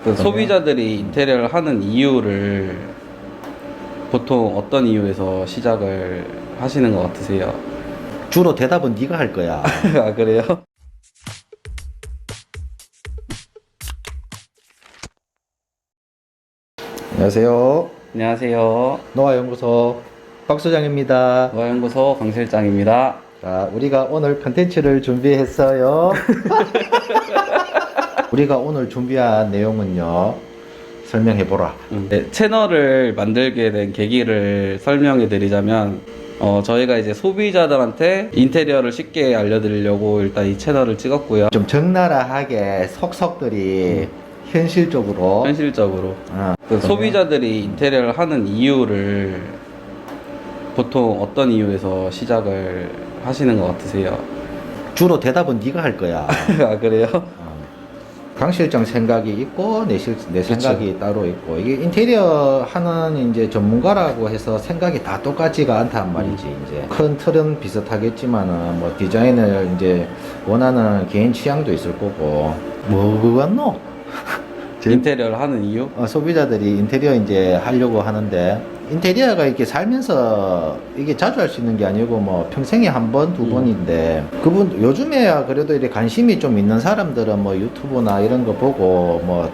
그 소비자들이 인테리어를 하는 이유를 보통 어떤 이유에서 시작을 하시는 것 같으세요? 주로 대답은 네가 할 거야. 아, 그래요? 안녕하세요. 안녕하세요. 노아연구소 박 소장입니다. 노아연구소 강 실장입니다. 자, 우리가 오늘 컨텐츠를 준비했어요. 우리가 오늘 준비한 내용은요. 설명해보라. 네, 채널을 만들게 된 계기를 설명해 드리자면 저희가 이제 소비자들한테 인테리어를 쉽게 알려드리려고 일단 이 채널을 찍었고요. 좀 적나라하게 속속들이 현실적으로 현실적으로 그 그러면 소비자들이 인테리어를 하는 이유를 보통 어떤 이유에서 시작을 하시는 것 같으세요? 주로 대답은 네가 할 거야. 아, 그래요? 강 실장 생각이 있고 내 생각이 따로 있고, 이게 인테리어 하는 이제 전문가라고 해서 생각이 다 똑같지가 않단 말이지. 이제 큰 틀은 비슷하겠지만은 뭐 디자인을 이제 원하는 개인 취향도 있을 거고. 뭐 그건노? 인테리어를 하는 이유? 소비자들이 인테리어 이제 하려고 하는데, 인테리어가 이렇게 살면서 이게 자주 할 수 있는 게 아니고 뭐 평생에 한 번, 두 번인데, 그분 요즘에야 그래도 이렇게 관심이 좀 있는 사람들은 뭐 유튜브나 이런 거 보고 뭐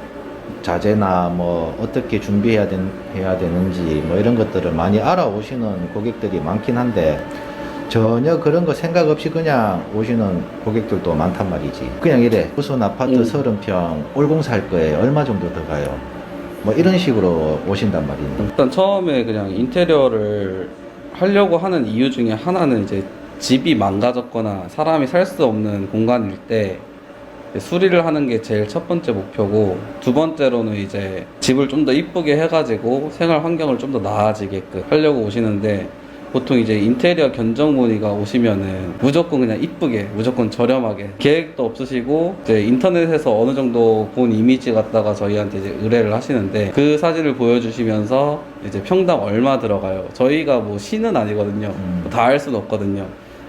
자재나 뭐 어떻게 해야 되는지 뭐 이런 것들을 많이 알아오시는 고객들이 많긴 한데, 전혀 그런 거 생각 없이 그냥 오시는 고객들도 많단 말이지. 그냥 이래 무슨 아파트 30평 올공사 할 거예요, 얼마 정도 더 가요, 뭐 이런 식으로 오신단 말이네. 일단 처음에 그냥 인테리어를 하려고 하는 이유 중에 하나는 이제 집이 망가졌거나 사람이 살 수 없는 공간일 때 수리를 하는 게 제일 첫 번째 목표고, 두 번째로는 이제 집을 좀 더 이쁘게 해가지고 생활 환경을 좀 더 나아지게끔 하려고 오시는데, 보통 이제 인테리어 견적 문의가 오시면은 무조건 그냥 이쁘게, 무조건 저렴하게, 계획도 없으시고 이제 인터넷에서 어느 정도 본 이미지 갖다가 저희한테 이제 의뢰를 하시는데, 그 사진을 보여주시면서 이제 평당 얼마 들어가요, 저희가 뭐 신은 아니거든요. 다 알 수는 없거든요.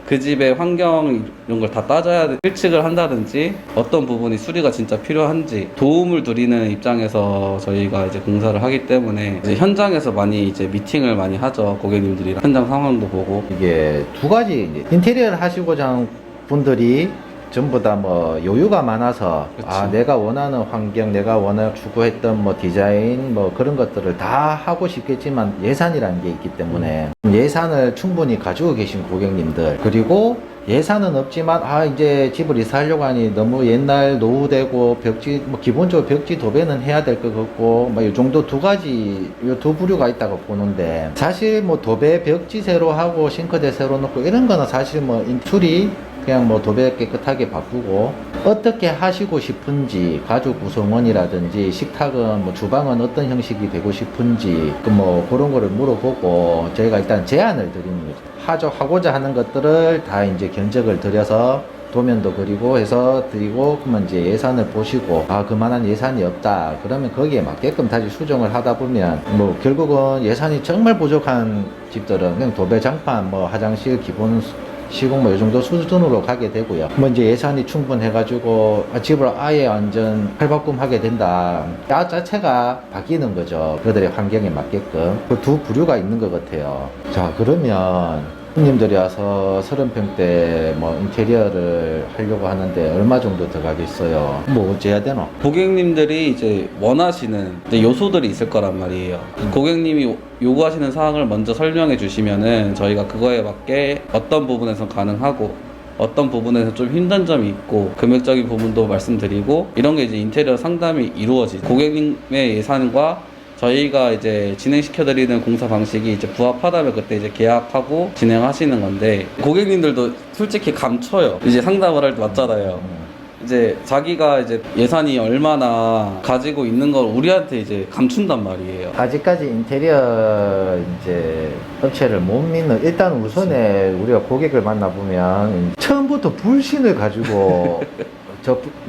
그 집의 환경 이런 걸 다 따져야 돼. 실측을 한다든지 어떤 부분이 수리가 진짜 필요한지 도움을 드리는 입장에서 저희가 이제 공사를 하기 때문에 이제 현장에서 많이 이제 미팅을 많이 하죠. 고객님들이랑 현장 상황도 보고. 이게 두 가지, 이제 인테리어를 하시고자 하는 분들이 전부 다 뭐 여유가 많아서, 그치. 내가 원하는 환경, 내가 추구했던 뭐 디자인 뭐 그런 것들을 다 하고 싶겠지만 예산이라는 게 있기 때문에 예산을 충분히 가지고 계신 고객님들, 그리고 예산은 없지만 이제 집을 이사하려고 하니 너무 옛날 노후되고 벽지, 뭐 기본적으로 벽지 도배는 해야 될 것 같고, 뭐 이 정도 두 가지, 요 두 부류가 있다고 보는데, 사실 뭐 도배 벽지 새로 하고 싱크대 새로 넣고 이런 거는 사실 뭐 인출이 그냥 뭐 도배 깨끗하게 바꾸고, 어떻게 하시고 싶은지, 가족 구성원이라든지 식탁은 뭐 주방은 어떤 형식이 되고 싶은지 그 뭐 그런 거를 물어보고 저희가 일단 제안을 드리는 거죠. 하고자 하는 것들을 다 이제 견적을 드려서 도면도 그리고 해서 드리고, 그러면 이제 예산을 보시고 그만한 예산이 없다 그러면 거기에 맞게끔 다시 수정을 하다 보면, 뭐 결국은 예산이 정말 부족한 집들은 그냥 도배 장판, 뭐 화장실 기본 시공 뭐 이 정도 수준으로 가게 되고요. 뭐 이제 예산이 충분해가지고 집을 아예 완전 탈바꿈하게 된다, 자체가 바뀌는 거죠. 그들의 환경에 맞게끔. 그 두 부류가 있는 것 같아요. 자, 그러면 손님들이 와서 30평대 뭐 인테리어를 하려고 하는데 얼마 정도 들어가겠어요? 뭐 어찌 해야 되노? 고객님들이 이제 원하시는 이제 요소들이 있을 거란 말이에요. 고객님이 요구하시는 사항을 먼저 설명해 주시면은 저희가 그거에 맞게 어떤 부분에서 가능하고 어떤 부분에서 좀 힘든 점이 있고 금액적인 부분도 말씀드리고, 이런 게 이제 인테리어 상담이 이루어지죠. 고객님의 예산과 저희가 이제 진행시켜드리는 공사 방식이 이제 부합하다면 그때 이제 계약하고 진행하시는 건데, 고객님들도 솔직히 감춰요. 이제 상담을 할 때 맞잖아요. 이제 자기가 이제 예산이 얼마나 가지고 있는 걸 우리한테 이제 감춘단 말이에요. 아직까지 인테리어 이제 업체를 못 믿는, 일단 우선에 우리가 고객을 만나보면 처음부터 불신을 가지고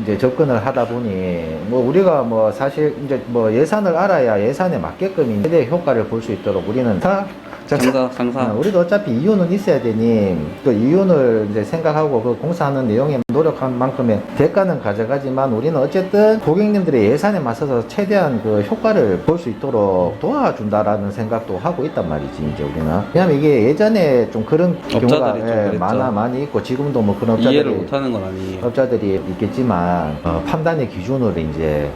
이제 접근을 하다 보니, 뭐 우리가 뭐 사실 이제 뭐 예산을 알아야 예산에 맞게끔 최대 효과를 볼 수 있도록 우리는 다 장사. 우리도 어차피 이윤은 있어야 되니 그 이윤을 이제 생각하고 그 공사하는 내용에 노력한 만큼의 대가는 가져가지만 우리는 어쨌든 고객님들의 예산에 맞춰서 최대한 그 효과를 볼 수 있도록 도와준다라는 생각도 하고 있단 말이지 이제 우리는. 왜냐면 이게 예전에 좀 그런 경우가 업자들이 좀 그랬죠. 많이 있고 지금도 뭐 그런 업자들이 이해를 못하는 건 아니에요. 업자들이 있겠지만 판단의 기준으로 이제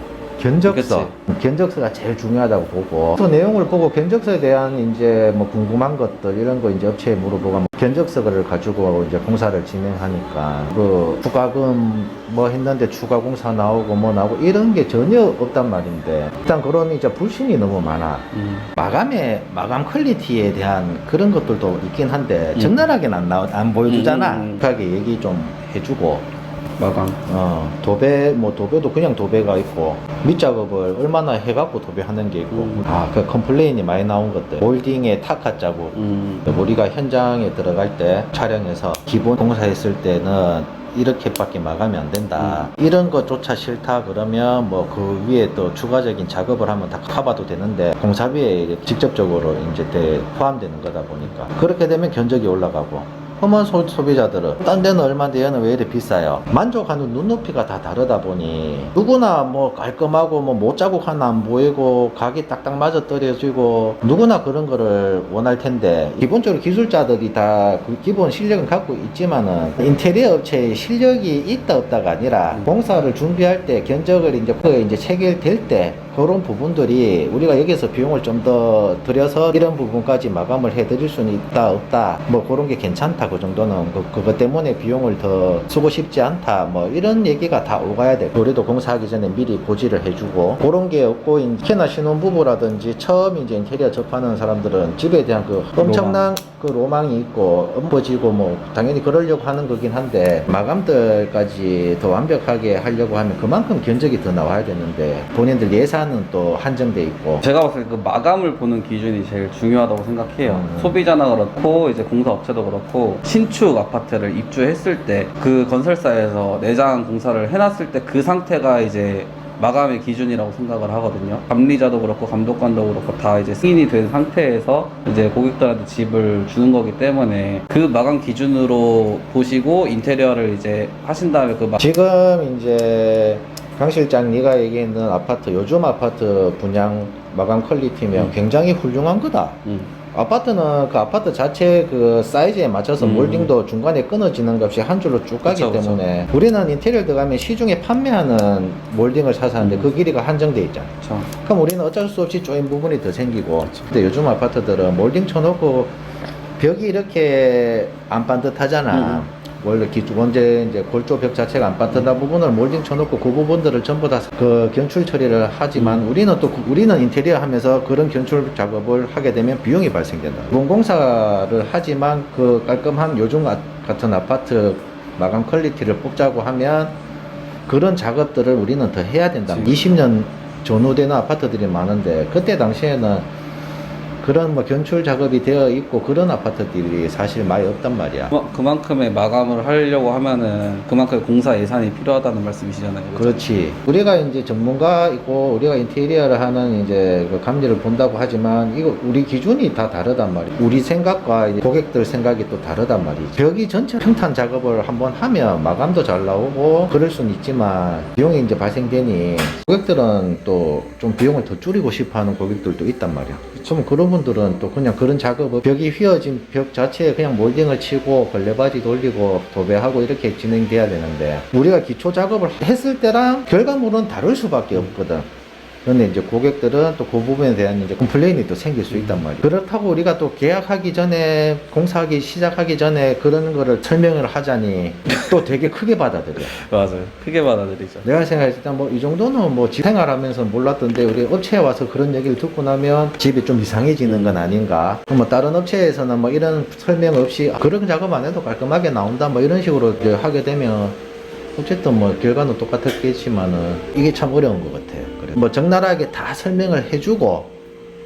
견적서가 제일 중요하다고 보고 그 내용을 보고 견적서에 대한 이제 뭐 궁금한 것들 이런 거 이제 업체에 물어보고 견적서를 가지고 이제 공사를 진행하니까 그 추가금 뭐 했는데 추가 공사 나오고 뭐 나오고 이런 게 전혀 없단 말인데 일단 그런 이제 불신이 너무 많아. 마감 퀄리티에 대한 그런 것들도 있긴 한데 적나라하게는 안 보여주잖아. 그렇게 얘기 좀 해주고. 마감. 도배도 그냥 도배가 있고, 밑작업을 얼마나 해갖고 도배하는 게 있고, 그 컴플레인이 많이 나온 것들. 몰딩에 타카 자국. 우리가 현장에 들어갈 때 촬영해서 기본 공사했을 때는 이렇게밖에 마감이 안 된다. 이런 것조차 싫다 그러면 뭐 그 위에 또 추가적인 작업을 하면 다 커버도 되는데 공사비에 직접적으로 이제 포함되는 거다 보니까 그렇게 되면 견적이 올라가고. 험한 소비자들은 딴 데는 얼마인데 얘는 왜 이렇게 비싸요? 만족하는 눈높이가 다 다르다 보니 누구나 뭐 깔끔하고 뭐 못자국 하나 안 보이고 각이 딱딱 맞아 떨어지고 누구나 그런 거를 원할 텐데 기본적으로 기술자들이 다 그 기본 실력은 갖고 있지만은 인테리어 업체의 실력이 있다 없다가 아니라 공사를 준비할 때 견적을 이제 체결될 때 그런 부분들이 우리가 여기서 비용을 좀 더 들여서 이런 부분까지 마감을 해드릴 수는 있다 없다 뭐 그런 게 괜찮다 그 정도는 그것 때문에 비용을 더 쓰고 싶지 않다 뭐 이런 얘기가 다 오가야 돼. 우리도 공사하기 전에 미리 고지를 해주고 그런 게 없고 특히나 신혼부부라든지 처음 이제 인테리어 접하는 사람들은 집에 대한 그 엄청난 그 로망이 있고 엎어지고 뭐 당연히 그러려고 하는 거긴 한데 마감들까지 더 완벽하게 하려고 하면 그만큼 견적이 더 나와야 되는데 본인들 예산은 또 한정돼 있고. 제가 봤을 때 그 마감을 보는 기준이 제일 중요하다고 생각해요. 소비자나 그렇고 이제 공사업체도 그렇고 신축 아파트를 입주했을 때 그 건설사에서 내장 공사를 해놨을 때 그 상태가 이제 마감의 기준이라고 생각을 하거든요. 감리자도 그렇고 감독관도 그렇고 다 이제 승인이 된 상태에서 이제 고객들한테 집을 주는 거기 때문에 그 마감 기준으로 보시고 인테리어를 이제 하신 다음에 지금 이제 강 실장 네가 얘기했는 아파트 요즘 아파트 분양 마감 퀄리티면 굉장히 훌륭한 거다. 아파트는 그 아파트 자체 그 사이즈에 맞춰서 몰딩도 중간에 끊어지는 값이 한 줄로 쭉 가기 때문에 우리는 인테리어 들어가면 시중에 판매하는 몰딩을 사서 하는데 그 길이가 한정돼 있잖아. 그럼 우리는 어쩔 수 없이 조인 부분이 더 생기고. 근데 요즘 아파트들은 몰딩 쳐놓고 벽이 이렇게 안 반듯하잖아. 원래 원제 이제 골조 벽 자체가 안 반듯한 부분을 몰딩 쳐놓고 그 부분들을 전부 다 그 견출 처리를 하지만 우리는 인테리어 하면서 그런 견출 작업을 하게 되면 비용이 발생된다. 공사를 하지만 그 깔끔한 요즘 같은 아파트 마감 퀄리티를 뽑자고 하면 그런 작업들을 우리는 더 해야 된다. 20년 전후되는 아파트들이 많은데 그때 당시에는 그런 뭐 견출 작업이 되어 있고 그런 아파트들이 사실 많이 없단 말이야. 그만큼의 마감을 하려고 하면은 그만큼의 공사 예산이 필요하다는 말씀이시잖아요. 그렇죠? 그렇지. 우리가 이제 전문가이고 우리가 인테리어를 하는 이제 그 감리를 본다고 하지만 이거 우리 기준이 다 다르단 말이야. 우리 생각과 이제 고객들 생각이 또 다르단 말이지. 벽이 전체 평탄 작업을 한번 하면 마감도 잘 나오고 그럴 수는 있지만 비용이 이제 발생되니 고객들은 또 좀 비용을 더 줄이고 싶어 하는 고객들도 있단 말이야. 좀 그런 분들은 또 그냥 그런 작업을 벽이 휘어진 벽 자체에 그냥 몰딩을 치고 걸레바지 돌리고 도배하고 이렇게 진행돼야 되는데 우리가 기초 작업을 했을 때랑 결과물은 다를 수밖에 없거든. 그런데 이제 고객들은 또 그 부분에 대한 이제 컴플레인이 또 생길 수 있단 말이야. 그렇다고 우리가 또 계약하기 전에 공사하기 시작하기 전에 그런 거를 설명을 하자니 또 되게 크게 받아들여. 맞아요. 크게 받아들이죠. 내가 생각했을 때 뭐 이 정도는 뭐 집 생활하면서 몰랐던데 우리 업체에 와서 그런 얘기를 듣고 나면 집이 좀 이상해지는 건 아닌가. 뭐 다른 업체에서는 뭐 이런 설명 없이 그런 작업 안 해도 깔끔하게 나온다 뭐 이런 식으로 이제 하게 되면 어쨌든 뭐 결과는 똑같았겠지만은 이게 참 어려운 것 같아요. 그래. 뭐 적나라하게 다 설명을 해주고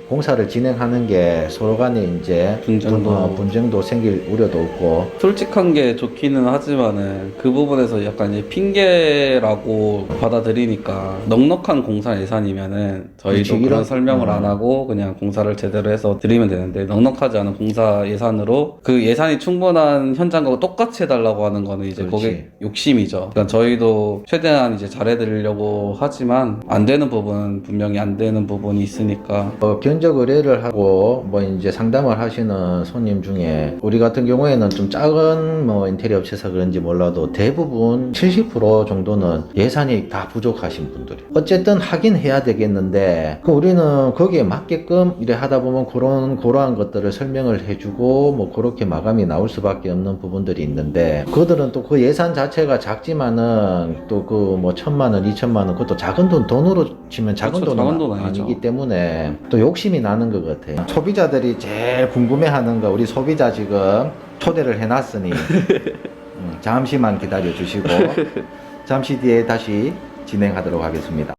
공사를 진행하는 게 서로 간에 이제 분쟁도 생길 우려도 없고. 솔직한 게 좋기는 하지만은 그 부분에서 약간 이제 핑계라고 받아들이니까 넉넉한 공사 예산이면은 저희도 그렇지, 그런 설명을 안 하고 그냥 공사를 제대로 해서 드리면 되는데, 넉넉하지 않은 공사 예산으로 그 예산이 충분한 현장과 똑같이 해달라고 하는 거는 이제 그렇지. 고객 욕심이죠. 그러니까 저희도 최대한 이제 잘해드리려고 하지만 안 되는 부분은 분명히 안 되는 부분이 있으니까. 견적 의뢰를 하고 뭐 이제 상담을 하시는 손님 중에 우리 같은 경우에는 좀 작은 뭐 인테리어 업체에서 그런지 몰라도 대부분 70% 정도는 예산이 다 부족하신 분들이 어쨌든 하긴 해야 되겠는데, 그 우리는 거기에 맞게끔 이래 하다 보면 그러한 것들을 설명을 해주고 뭐 그렇게 마감이 나올 수밖에 없는 부분들이 있는데, 그들은 또 그 예산 자체가 작지만은 또 그 뭐 1,000만 원, 2,000만 원, 그것도 작은 돈으로 치면 작은 그렇죠, 돈은 작은 돈 아니죠. 아니기 때문에 또 욕심이 나는 것 같아요. 소비자들이 제일 궁금해하는 거, 우리 소비자 지금 초대를 해놨으니 잠시만 기다려 주시고 잠시 뒤에 다시 진행하도록 하겠습니다.